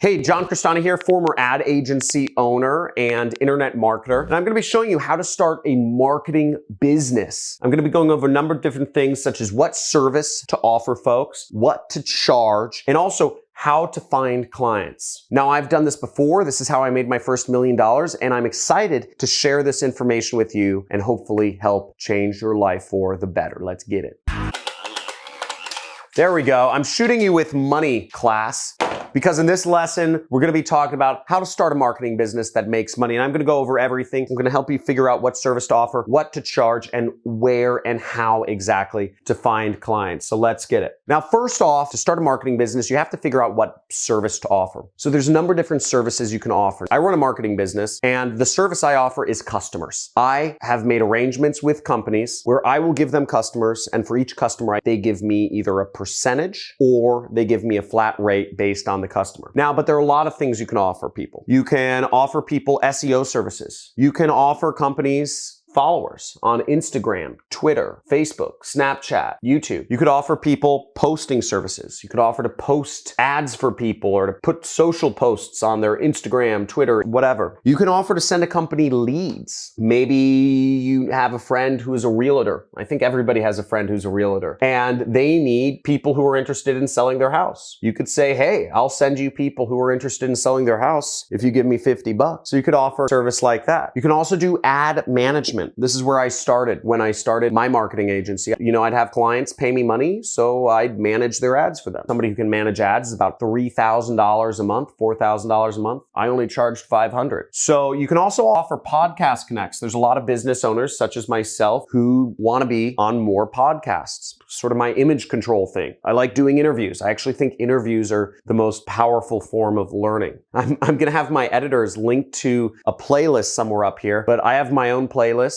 Hey, John Cristani here, former ad agency owner and internet marketer. And I'm gonna be showing you how to start a marketing business. I'm gonna be going over a number of different things such as what service to offer folks, what to charge, and also how to find clients. Now, I've done this before. This is how I made my first $1 million, and I'm excited to share this information with you and hopefully help change your life for the better. Let's get it. There we go. I'm shooting you with money, class. Because in this lesson, we're gonna be talking about how to start a marketing business that makes money. And I'm gonna go over everything. I'm gonna help you figure out what service to offer, what to charge, and where and how exactly to find clients. So let's get it. Now, first off, to start a marketing business, you have to figure out what service to offer. So there's a number of different services you can offer. I run a marketing business, and the service I offer is customers. I have made arrangements with companies where I will give them customers, and for each customer, they give me either a percentage or they give me a flat rate based on the customer. Now, but there are a lot of things you can offer people. You can offer people SEO services. You can offer companies followers on Instagram, Twitter, Facebook, Snapchat, YouTube. You could offer people posting services. You could offer to post ads for people or to put social posts on their Instagram, Twitter, whatever. You can offer to send a company leads. Maybe you have a friend who is a realtor. I think everybody has a friend who's a realtor, and they need people who are interested in selling their house. You could say, hey, I'll send you people who are interested in selling their house if you give me $50. So you could offer a service like that. You can also do ad management. This is where I started when I started my marketing agency. You know, I'd have clients pay me money, so I'd manage their ads for them. Somebody who can manage ads is about $3,000 a month, $4,000 a month. I only charged $500. So you can also offer podcast connects. There's a lot of business owners such as myself who want to be on more podcasts. Sort of my image control thing. I like doing interviews. I actually think interviews are the most powerful form of learning. I'm going to have my editors link to a playlist somewhere up here, but I have my own playlist.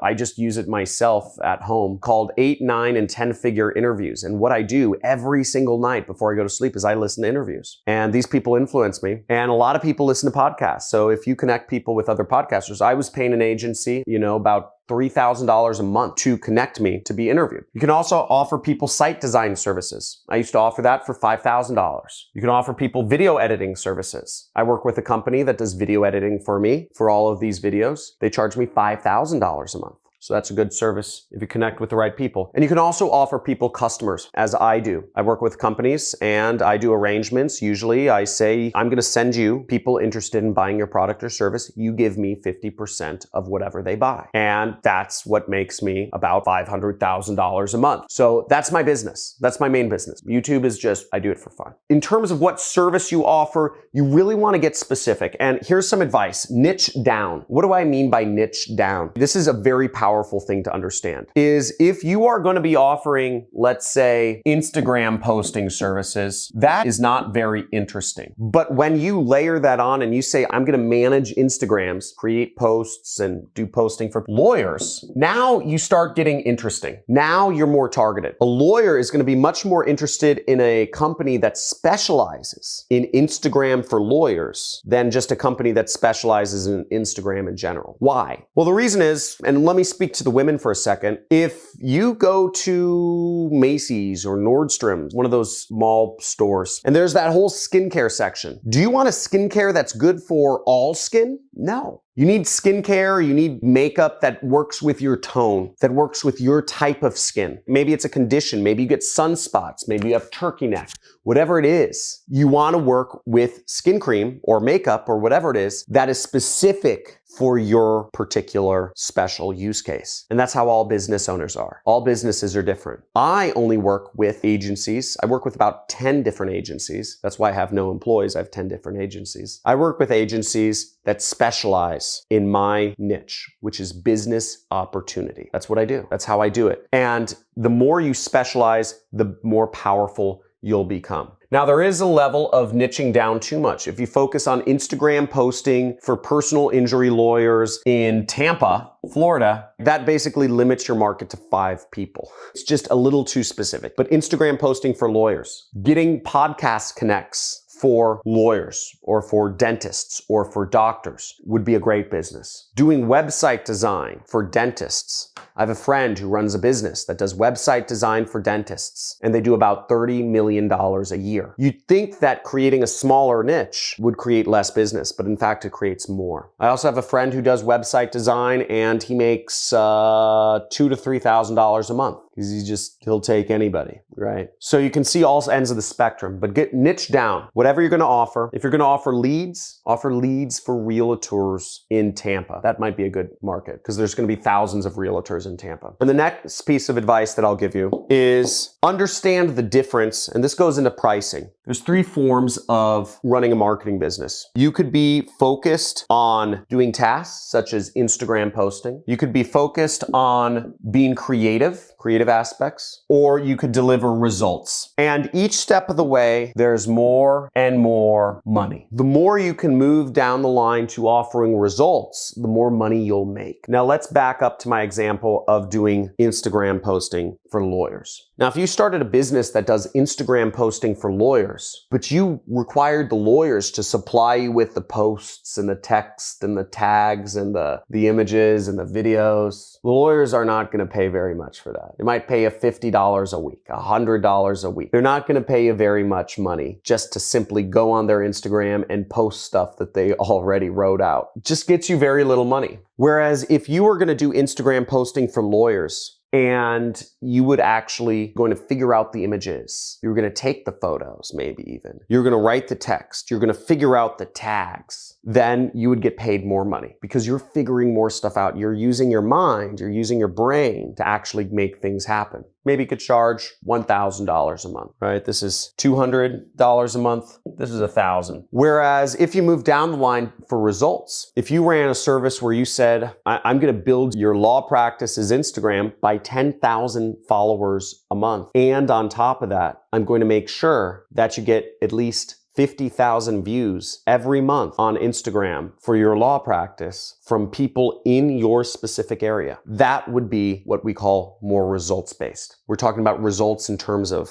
I just use it myself at home called 8, 9, and 10-figure interviews. And what I do every single night before I go to sleep is I listen to interviews. And these people influence me. And a lot of people listen to podcasts. So if you connect people with other podcasters, I was paying an agency, about $3,000 a month to connect me to be interviewed. You can also offer people site design services. I used to offer that for $5,000. You can offer people video editing services. I work with a company that does video editing for me for all of these videos. They charge me $5,000 a month. So that's a good service if you connect with the right people. And you can also offer people customers, as I do. I work with companies and I do arrangements. Usually I say, I'm gonna send you people interested in buying your product or service. You give me 50% of whatever they buy. And that's what makes me about $500,000 a month. So that's my business. That's my main business. YouTube is just, I do it for fun. In terms of what service you offer, you really wanna get specific. And here's some advice, niche down. What do I mean by niche down? This is a very powerful thing to understand is if you are going to be offering, let's say, Instagram posting services, that is not very interesting. But when you layer that on and you say, I'm going to manage Instagrams, create posts and do posting for lawyers, now you start getting interesting. Now you're more targeted. A lawyer is going to be much more interested in a company that specializes in Instagram for lawyers than just a company that specializes in Instagram in general. Why? Well, the reason is, and let me speak to the women for a second. If you go to Macy's or Nordstrom's, one of those mall stores, and there's that whole skincare section, do you want a skincare that's good for all skin? No. You need skincare, you need makeup that works with your tone, that works with your type of skin. Maybe it's a condition, maybe you get sunspots, maybe you have turkey neck, whatever it is. You want to work with skin cream or makeup or whatever it is that is specific for your particular special use case. And that's how all business owners are. All businesses are different. I only work with agencies. I work with about 10 different agencies. That's why I have no employees. I have 10 different agencies. I work with agencies that specialize in my niche, which is business opportunity. That's what I do. That's how I do it. And the more you specialize, the more powerful you'll become. Now, there is a level of niching down too much. If you focus on Instagram posting for personal injury lawyers in Tampa, Florida, that basically limits your market to 5 people. It's just a little too specific. But Instagram posting for lawyers, getting podcast connects for lawyers or for dentists or for doctors would be a great business. Doing website design for dentists. I have a friend who runs a business that does website design for dentists, and they do about $30 million a year. You'd think that creating a smaller niche would create less business, but in fact, it creates more. I also have a friend who does website design, and he makes $2,000 to $3,000 a month. He'll take anybody, right? So you can see all ends of the spectrum, but get niche down. Whatever you're gonna offer, if you're gonna offer leads for realtors in Tampa. That might be a good market because there's gonna be thousands of realtors in Tampa. And the next piece of advice that I'll give you is understand the difference, and this goes into pricing. There's 3 forms of running a marketing business. You could be focused on doing tasks such as Instagram posting. You could be focused on being creative aspects, or you could deliver results. And each step of the way, there's more and more money. The more you can move down the line to offering results, the more money you'll make. Now let's back up to my example of doing Instagram posting for lawyers. Now, if you started a business that does Instagram posting for lawyers, but you required the lawyers to supply you with the posts and the text and the tags and the images and the videos, the lawyers are not going to pay very much for that. They might pay you $50 a week, $100 a week. They're not going to pay you very much money just to simply go on their Instagram and post stuff that they already wrote out. It just gets you very little money. Whereas if you were going to do Instagram posting for lawyers, and you would actually going to figure out the images. You're going to take the photos, maybe even. You're going to write the text. You're going to figure out the tags. Then you would get paid more money because you're figuring more stuff out. You're using your mind. You're using your brain to actually make things happen. Maybe you could charge $1,000 a month, right? This is $200 a month. This is $1,000. Whereas if you move down the line for results, if you ran a service where you said, I'm going to build your law practice's Instagram by 10,000 followers a month. And on top of that, I'm going to make sure that you get at least 50,000 views every month on Instagram for your law practice from people in your specific area. That would be what we call more results-based. We're talking about results in terms of,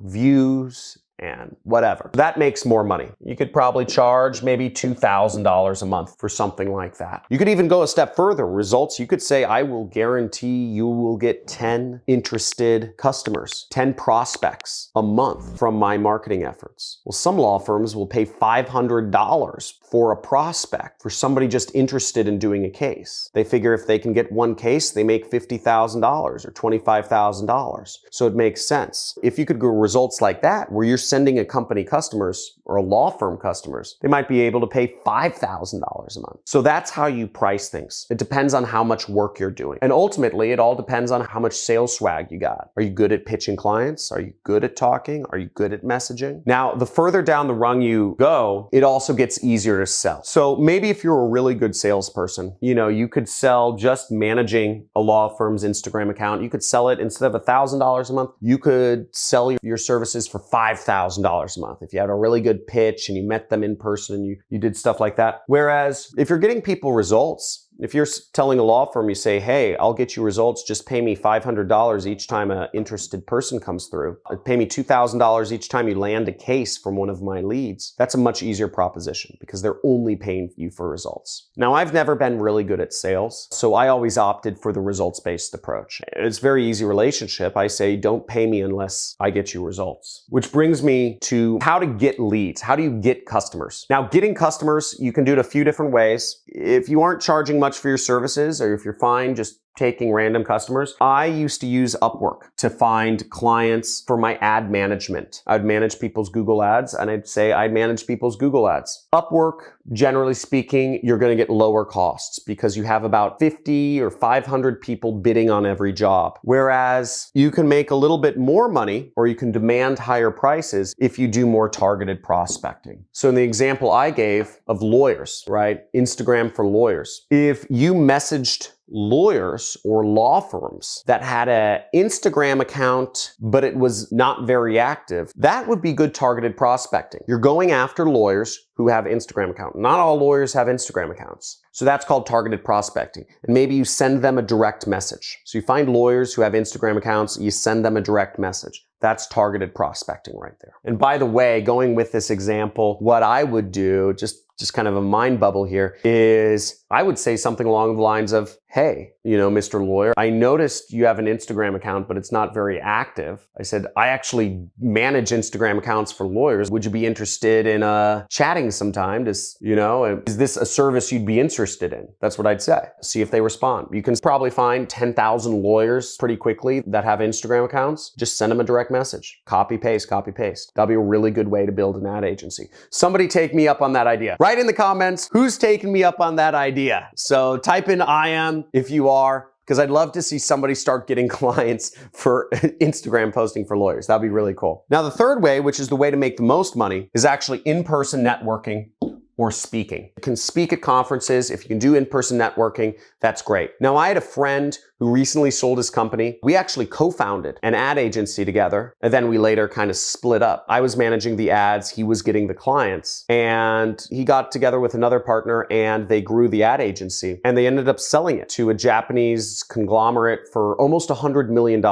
views and whatever. That makes more money. You could probably charge maybe $2,000 a month for something like that. You could even go a step further. Results, you could say, I will guarantee you will get 10 interested customers, 10 prospects a month from my marketing efforts. Well, some law firms will pay $500 for a prospect, for somebody just interested in doing a case. They figure if they can get one case, they make $50,000 or $25,000. So it makes sense. If you could go results like that, where you're sending a company customers or a law firm customers, they might be able to pay $5,000 a month. So that's how you price things. It depends on how much work you're doing. And ultimately, it all depends on how much sales swag you got. Are you good at pitching clients? Are you good at talking? Are you good at messaging? Now, the further down the rung you go, it also gets easier to sell. So maybe if you're a really good salesperson, you could sell just managing a law firm's Instagram account. You could sell it instead of $1,000 a month. You could sell your services for $5,000 a month if you had a really good pitch and you met them in person and you did stuff like that. Whereas if you're getting people results, if you're telling a law firm, you say, hey, I'll get you results, just pay me $500 each time an interested person comes through. Pay me $2,000 each time you land a case from one of my leads. That's a much easier proposition because they're only paying you for results. Now, I've never been really good at sales, so I always opted for the results-based approach. It's a very easy relationship. I say, don't pay me unless I get you results. Which brings me to how to get leads. How do you get customers? Now, getting customers, you can do it a few different ways. If you aren't charging much for your services, or if you're fine just taking random customers, I used to use Upwork to find clients for my ad management. I'd manage people's Google ads, and I'd say I'd manage people's Google ads. Upwork, generally speaking, you're going to get lower costs because you have about 50 or 500 people bidding on every job. Whereas you can make a little bit more money, or you can demand higher prices if you do more targeted prospecting. So in the example I gave of lawyers, right? Instagram for lawyers. If you messaged lawyers or law firms that had an Instagram account, but it was not very active, that would be good targeted prospecting. You're going after lawyers who have Instagram accounts. Not all lawyers have Instagram accounts. So that's called targeted prospecting. And maybe you send them a direct message. So you find lawyers who have Instagram accounts, you send them a direct message. That's targeted prospecting right there. And by the way, going with this example, what I would do, just kind of a mind bubble here, is I would say something along the lines of, hey, Mr. Lawyer, I noticed you have an Instagram account, but it's not very active. I said, I actually manage Instagram accounts for lawyers. Would you be interested in chatting sometime? Is this a service you'd be interested in? That's what I'd say. See if they respond. You can probably find 10,000 lawyers pretty quickly that have Instagram accounts. Just send them a direct message. Copy, paste, copy, paste. That'll be a really good way to build an ad agency. Somebody take me up on that idea. Write in the comments, who's taking me up on that idea? So type in I am if you are, because I'd love to see somebody start getting clients for Instagram posting for lawyers. That'd be really cool. Now, the third way, which is the way to make the most money, is actually in-person networking or speaking. You can speak at conferences. If you can do in-person networking, that's great. Now, I had a friend who recently sold his company. We actually co-founded an ad agency together, and then we later kind of split up. I was managing the ads, he was getting the clients, and he got together with another partner and they grew the ad agency, and they ended up selling it to a Japanese conglomerate for almost $100 million.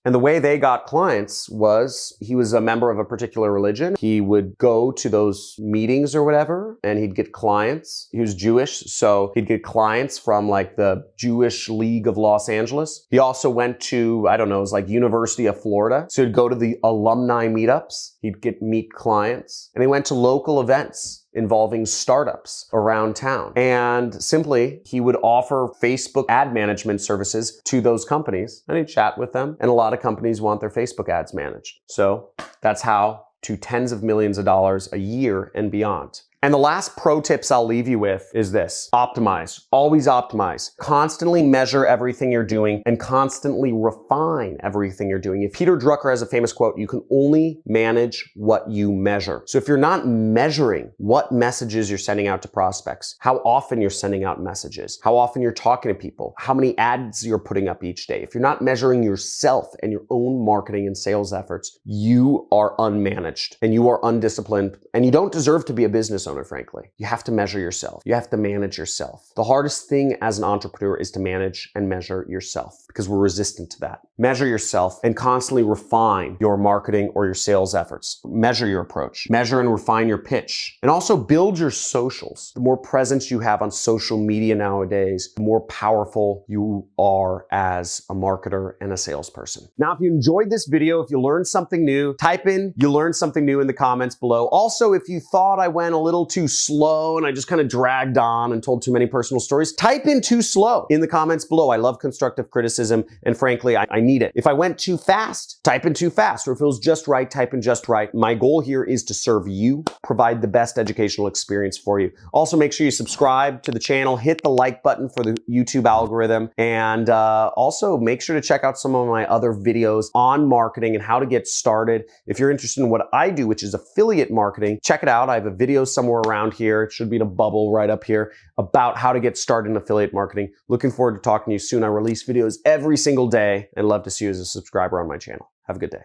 And the way they got clients was he was a member of a particular religion. He would go to those meetings or whatever, and he'd get clients. He was Jewish, so he'd get clients from like the Jewish League of Los Angeles. He also went to, it was like University of Florida. So he'd go to the alumni meetups. He'd meet clients. And he went to local events involving startups around town. And simply, he would offer Facebook ad management services to those companies, and he'd chat with them. And a lot of companies want their Facebook ads managed. So that's how to tens of millions of dollars a year and beyond. And the last pro tips I'll leave you with is this: optimize. Always optimize. Constantly measure everything you're doing and constantly refine everything you're doing. If Peter Drucker has a famous quote, you can only manage what you measure. So if you're not measuring what messages you're sending out to prospects, how often you're sending out messages, how often you're talking to people, how many ads you're putting up each day, if you're not measuring yourself and your own marketing and sales efforts, you are unmanaged and you are undisciplined, and you don't deserve to be a business owner, frankly. You have to measure yourself. You have to manage yourself. The hardest thing as an entrepreneur is to manage and measure yourself, because we're resistant to that. Measure yourself and constantly refine your marketing or your sales efforts. Measure your approach. Measure and refine your pitch. And also build your socials. The more presence you have on social media nowadays, the more powerful you are as a marketer and a salesperson. Now, if you enjoyed this video, if you learned something new, type in "you learned something new" in the comments below. Also, if you thought I went a little too slow and I just kind of dragged on and told too many personal stories, type in "too slow" in the comments below. I love constructive criticism, and frankly, I need it. If I went too fast, type in "too fast," or if it was just right, type in "just right." My goal here is to serve you, provide the best educational experience for you. Also, make sure you subscribe to the channel, hit the like button for the YouTube algorithm, and also make sure to check out some of my other videos on marketing and how to get started. If you're interested in what I do, which is affiliate marketing, check it out. I have a video somewhere around here. It should be in a bubble right up here about how to get started in affiliate marketing. Looking forward to talking to you soon. I release videos every single day and love to see you as a subscriber on my channel. Have a good day.